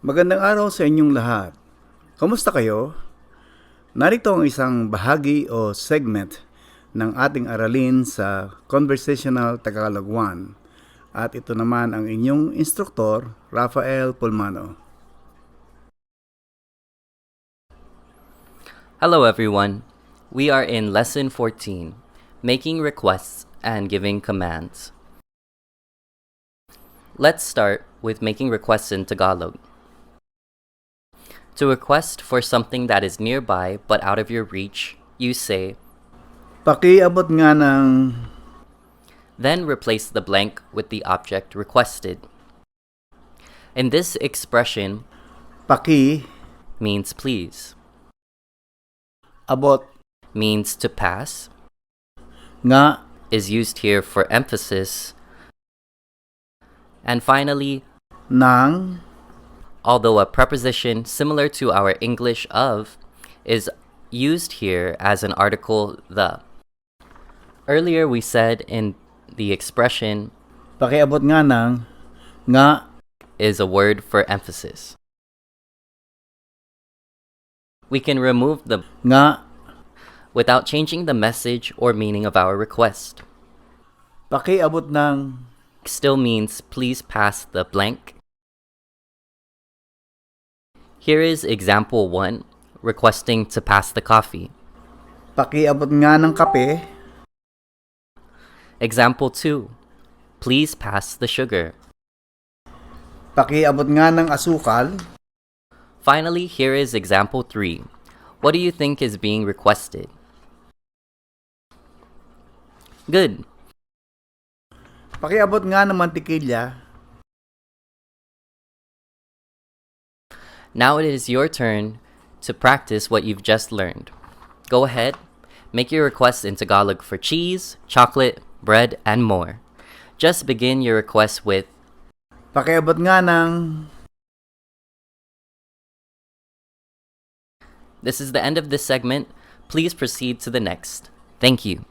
Magandang araw sa inyong lahat. Kamusta kayo? Narito ang isang bahagi o segment ng ating aralin sa Conversational Tagalog 1. At ito naman ang inyong instruktor, Rafael Pulmano. Hello everyone. We are in Lesson 14, Making Requests and Giving Commands. Let's start with making requests in Tagalog. To request for something that is nearby but out of your reach, you say, Pakiabot nga ng... then replace the blank with the object requested. In this expression, Paki, means please, abot, means to pass, nga, is used here for emphasis, and finally, ng, although a preposition similar to our English of is used here as an article the. Earlier we said in the expression pakiabot nga ng, nga, is a word for emphasis. We can remove the nga, without changing the message or meaning of our request. pakiabot ng, Still means please pass the blank. Here is example 1, requesting to pass the coffee. pakiabot nga ng kape, Example 2, please pass the sugar. pakiabot nga ng asukal, Finally, here is example 3. What do you think is being requested? Good. pakiabot nga ng mantikilya. Now it is your turn to practice what you've just learned. Go ahead, make your request in Tagalog for cheese, chocolate, bread, and more. Just begin your request with, Pakiabot nga ng... this is the end of this segment. Please proceed to the next. Thank you.